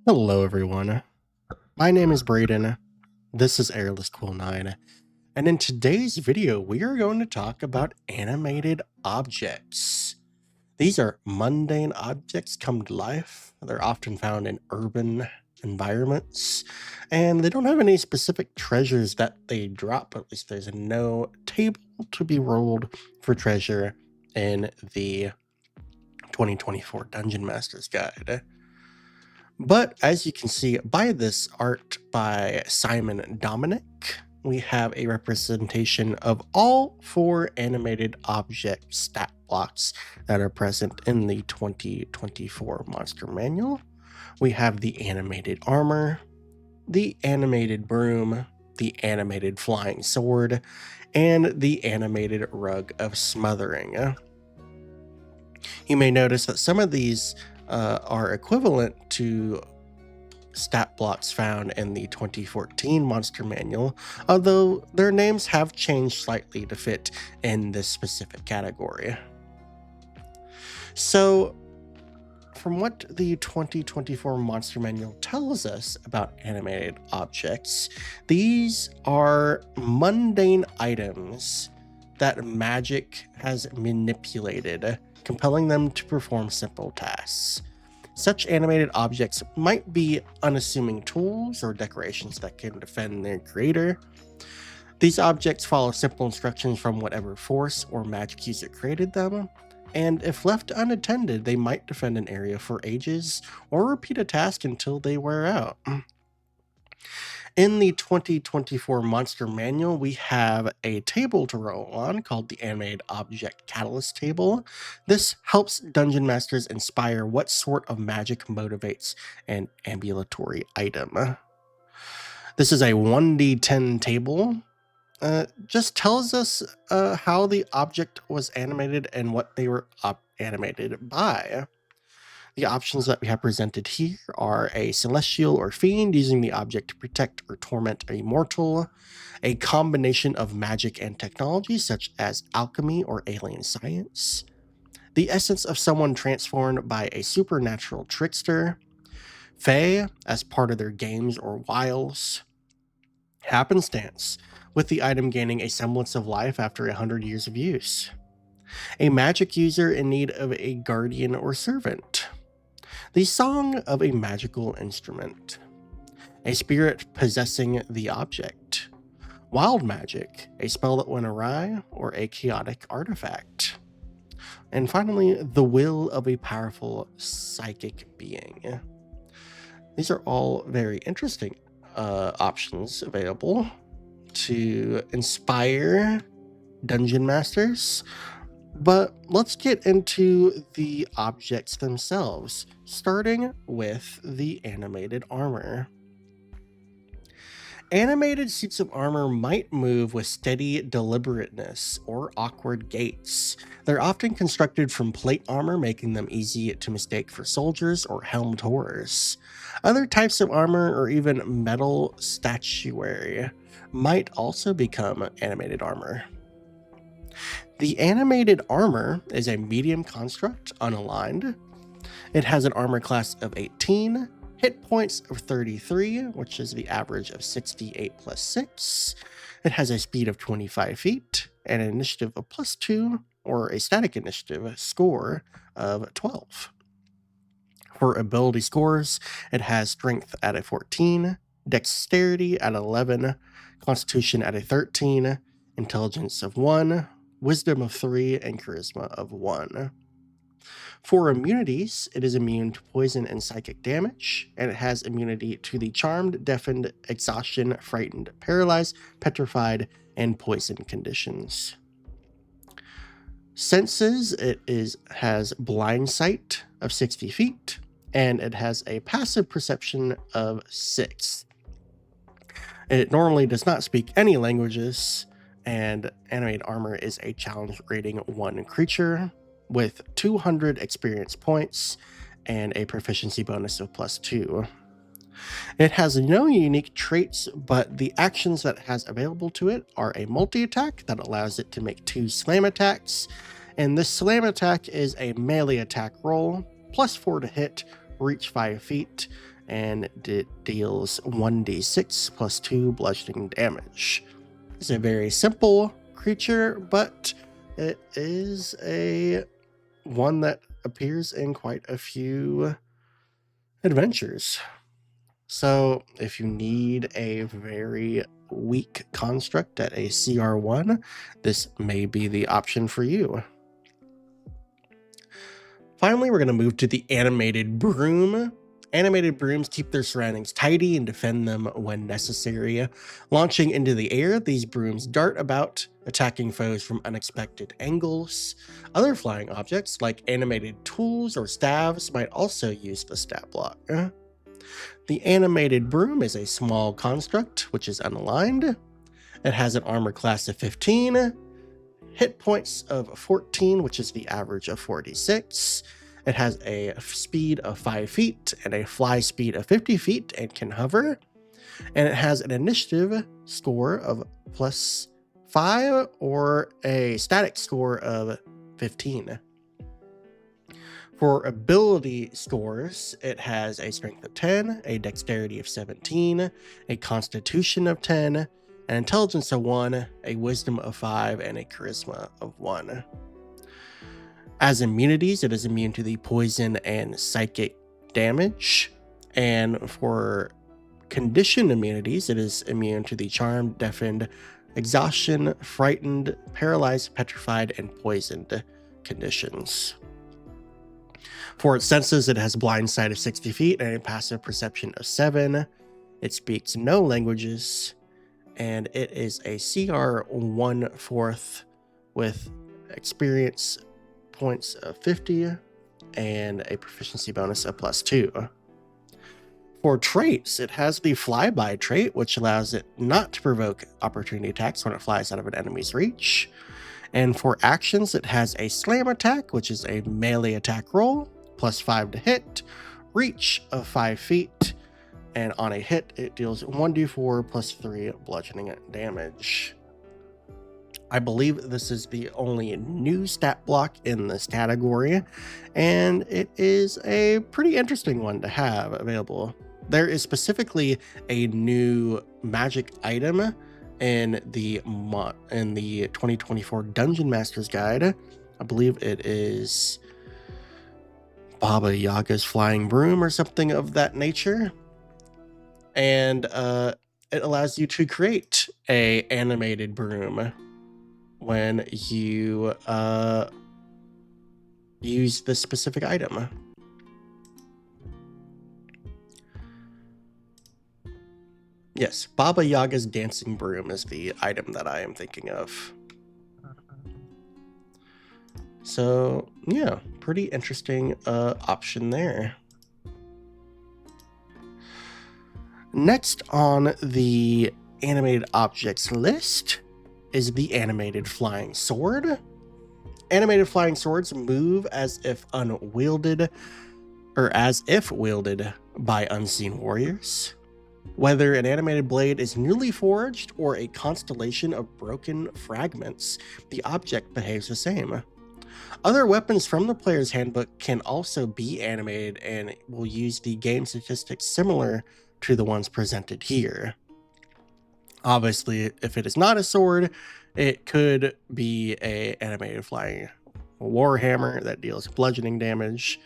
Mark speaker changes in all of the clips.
Speaker 1: Hello everyone, my name is Brayden, this is Airless Quill 9, and in today's video we are going to talk about animated objects. These are mundane objects come to life. They're often found in urban environments, and they don't have any specific treasures that they drop. At least there's no table to be rolled for treasure in the 2024 Dungeon Master's Guide. But as you can see by this art by Simon Dominic, we have a representation of all 4 animated object stat blocks that are present in the 2024 Monster Manual. We have the animated armor, the animated broom, the animated flying sword, and the animated rug of smothering. You may notice that some of these are equivalent to stat blocks found in the 2014 Monster Manual, although their names have changed slightly to fit in this specific category. So, from what the 2024 Monster Manual tells us about animated objects, these are mundane items that magic has manipulated, compelling them to perform simple tasks. Such animated objects might be unassuming tools or decorations that can defend their creator. These objects follow simple instructions from whatever force or magic user created them, and if left unattended, they might defend an area for ages or repeat a task until they wear out. In the 2024 Monster Manual, we have a table to roll on called the Animated Object Catalyst Table. This helps Dungeon Masters inspire what sort of magic motivates an ambulatory item. This is a 1d10 table. Just tells us how the object was animated and what they were animated by. The options that we have presented here are a celestial or fiend using the object to protect or torment a mortal, a combination of magic and technology such as alchemy or alien science, the essence of someone transformed by a supernatural trickster, fae as part of their games or wiles, happenstance, with the item gaining a semblance of life after 100 years of use, a magic user in need of a guardian or servant, the song of a magical instrument, a spirit possessing the object, wild magic, a spell that went awry, or a chaotic artifact, and finally, the will of a powerful psychic being. These are all very interesting options available to inspire dungeon masters. But let's get into the objects themselves, starting with the animated armor. Animated suits of armor might move with steady deliberateness or awkward gaits. They're often constructed from plate armor, making them easy to mistake for soldiers or helmed horrors. Other types of armor or even metal statuary might also become animated armor. The animated armor is a medium construct, unaligned. It has an armor class of 18, hit points of 33, which is the average of 68 plus 6. It has a speed of 25 feet, and an initiative of +2, or a static initiative score of 12. For ability scores, it has strength at a 14, dexterity at 11, constitution at a 13, intelligence of 1, wisdom of 3, and charisma of 1. For immunities, it is immune to poison and psychic damage, and it has immunity to the charmed, deafened, exhaustion, frightened, paralyzed, petrified, and poison conditions. Senses, has blind sight of 60 feet, and it has a passive perception of 6. It normally does not speak any languages, and animated armor is a challenge rating 1 creature with 200 experience points and a proficiency bonus of +2. It has no unique traits, but the actions that it has available to it are a multi-attack that allows it to make 2 slam attacks, and this slam attack is a melee attack roll, +4 to hit, reach 5 feet, and it deals 1d6 plus 2 bludgeoning damage. It's a very simple creature, but it is a one that appears in quite a few adventures. So if you need a very weak construct at a CR1, this may be the option for you. Finally, we're going to move to the Animated Broom. Animated brooms keep their surroundings tidy and defend them when necessary. Launching into the air, these brooms dart about, attacking foes from unexpected angles. Other flying objects, like animated tools or staves, might also use the stat block. The Animated Broom is a small construct, which is unaligned. It has an armor class of 15, hit points of 14, which is the average of 46. It has a speed of 5 feet and a fly speed of 50 feet and can hover. And it has an initiative score of +5 or a static score of 15. For ability scores, it has a strength of 10, a dexterity of 17, a constitution of 10, an intelligence of 1, a wisdom of 5, and a charisma of 1. As immunities, it is immune to the poison and psychic damage. And for condition immunities, it is immune to the charmed, deafened, exhaustion, frightened, paralyzed, petrified, and poisoned conditions. For its senses, it has blind sight of 60 feet and a passive perception of 7. It speaks no languages, and it is a CR 1/4 with experience points of 50 and a proficiency bonus of +2. For traits, it has the flyby trait, which allows it not to provoke opportunity attacks when it flies out of an enemy's reach. And for actions, it has a slam attack, which is a melee attack roll, +5 to hit, reach of 5 feet, and on a hit, it deals 1d4 +3 bludgeoning damage. I believe this is the only new stat block in this category, and it is a pretty interesting one to have available. There is specifically a new magic item in the 2024 Dungeon Master's Guide. I believe it is Baba Yaga's Flying Broom or something of that nature. And it allows you to create a animated broom when you use this specific item. Yes, Baba Yaga's Dancing Broom is the item that I am thinking of. So, yeah, pretty interesting option there. Next on the animated objects list is the Animated Flying Sword. Animated flying swords move as if wielded by unseen warriors. Whether an animated blade is newly forged or a constellation of broken fragments, the object behaves the same. Other weapons from the player's handbook can also be animated and will use the game statistics similar to the ones presented here. Obviously, if it is not a sword, it could be a animated flying warhammer that deals bludgeoning damage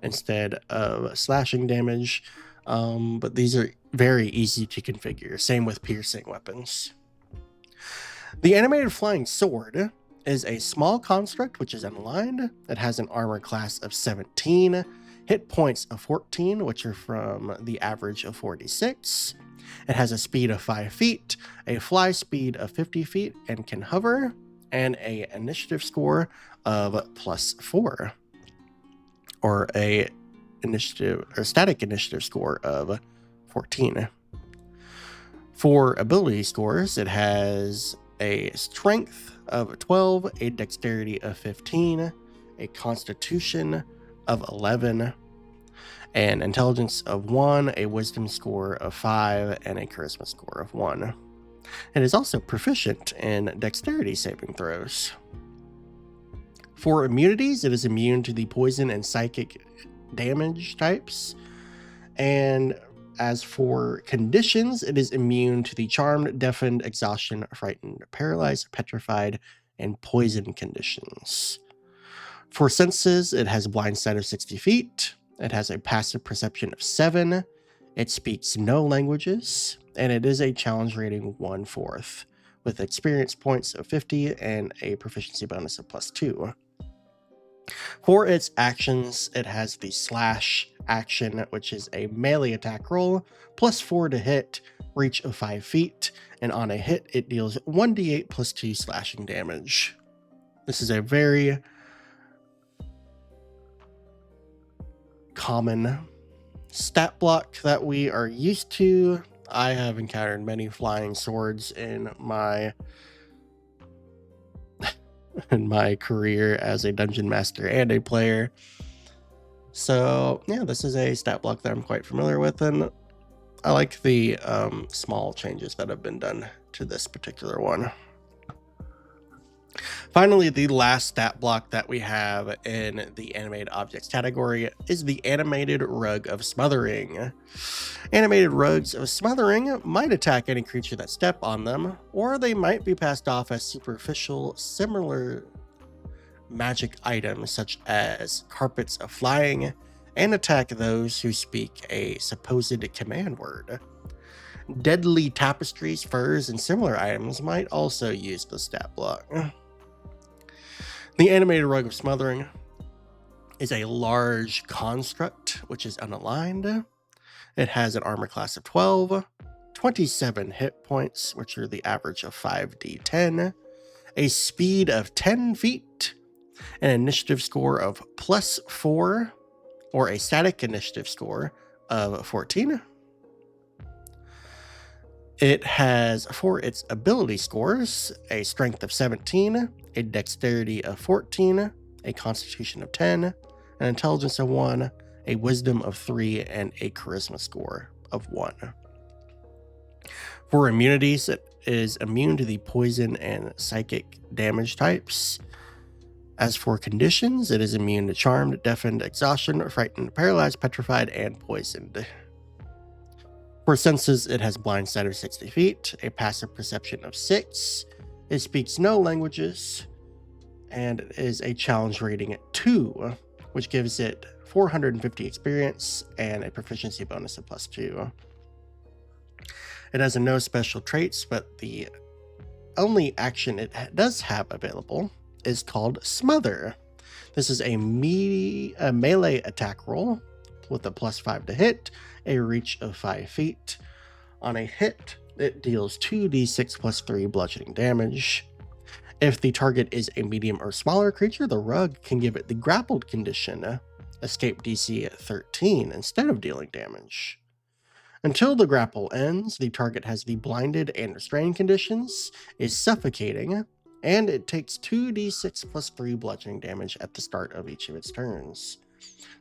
Speaker 1: instead of slashing damage. But these are very easy to configure. Same with piercing weapons. The Animated Flying Sword is a small construct which is unaligned. It has an armor class of 17, hit points of 14, which are from the average of 46. It has a speed of 5 feet, a fly speed of 50 feet, and can hover, and a initiative score of +4, or a static initiative score of 14. For ability scores, it has a strength of 12, a dexterity of 15, a constitution of 11, an intelligence of 1, a wisdom score of 5, and a charisma score of 1. It is also proficient in dexterity saving throws. For immunities, it is immune to the poison and psychic damage types. And as for conditions, it is immune to the charmed, deafened, exhaustion, frightened, paralyzed, petrified, and poison conditions. For senses, it has a blind sight of 60 feet. It has a passive perception of 7. It speaks no languages, and it is a challenge rating 1/4, with experience points of 50 and a proficiency bonus of +2. For its actions, it has the slash action, which is a melee attack roll, +4 to hit, reach of 5 feet, and on a hit, it deals 1d8 +2 slashing damage. This is a very common stat block that we are used to. I have encountered many flying swords in my career as a dungeon master and a player. So yeah, this is a stat block that I'm quite familiar with, and I like the small changes that have been done to this particular one. Finally, the last stat block that we have in the animated objects category is the Animated Rug of Smothering. Animated rugs of smothering might attack any creature that step on them, or they might be passed off as superficial, similar magic items such as carpets of flying, and attack those who speak a supposed command word. Deadly tapestries, furs, and similar items might also use the stat block. The Animated Rug of Smothering is a large construct which is unaligned. It has an armor class of 12, 27 hit points, which are the average of 5d10, a speed of 10 feet, an initiative score of +4, or a static initiative score of 14. It has, for its ability scores, a strength of 17, a dexterity of 14, a constitution of 10, an intelligence of 1, a wisdom of 3, and a charisma score of 1. For immunities, it is immune to the poison and psychic damage types. As for conditions, it is immune to charmed, deafened, exhaustion, frightened, paralyzed, petrified, and poisoned. For senses, it has blind sight of 60 feet, a passive perception of 6, it speaks no languages, and it is a challenge rating at 2, which gives it 450 experience and a proficiency bonus of +2. It has no special traits, but the only action it does have available is called Smother. This is a melee attack roll with a +5 to hit, a reach of 5 feet. On a hit, it deals 2d6 +3 bludgeoning damage. If the target is a medium or smaller creature, the rug can give it the grappled condition, escape DC at 13, instead of dealing damage. Until the grapple ends, the target has the blinded and restrained conditions, is suffocating, and it takes 2d6 +3 bludgeoning damage at the start of each of its turns.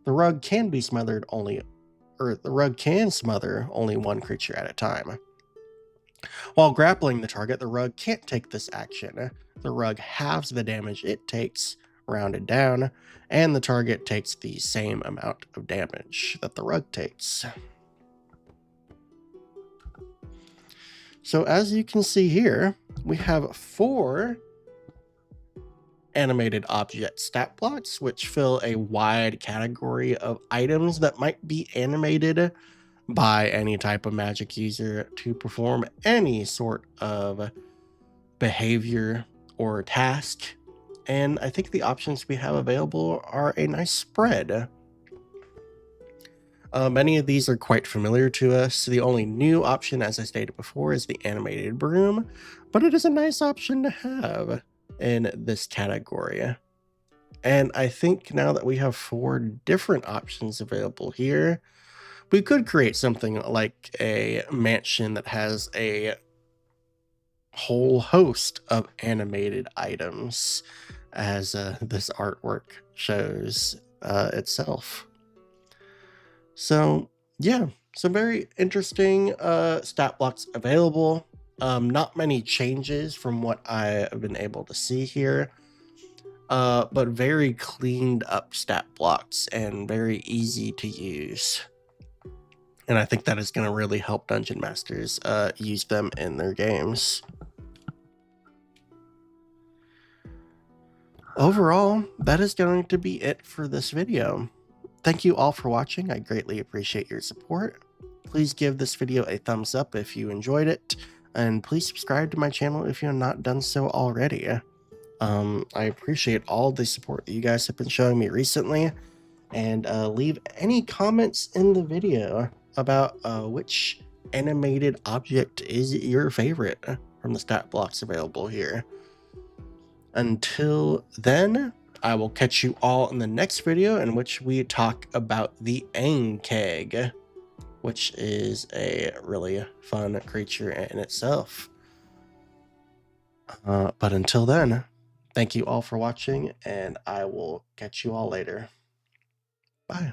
Speaker 1: The rug can smother only one creature at a time. While grappling the target, the rug can't take this action. The rug halves the damage it takes, rounded down, and the target takes the same amount of damage that the rug takes. So as you can see here, we have 4 animated object stat blocks, which fill a wide category of items that might be animated by any type of magic user to perform any sort of behavior or task. And I think the options we have available are a nice spread. Many of these are quite familiar to us. The only new option, as I stated before, is the Animated Broom, but it is a nice option to have in this category. And I think now that we have 4 different options available here, we could create something like a mansion that has a whole host of animated items, as this artwork shows itself. So yeah, some very interesting stat blocks available. Not many changes from what I have been able to see here, but very cleaned up stat blocks and very easy to use. And I think that is going to really help dungeon masters use them in their games. Overall, that is going to be it for this video. Thank you all for watching. I greatly appreciate your support. Please give this video a thumbs up if you enjoyed it, and please subscribe to my channel if you have not done so already. I appreciate all the support that you guys have been showing me recently, and leave any comments in the video about which animated object is your favorite from the stat blocks available here. Until then, I will catch you all in the next video, in which we talk about the Ankeg, which is a really fun creature in itself. But until then, thank you all for watching, and I will catch you all later. Bye.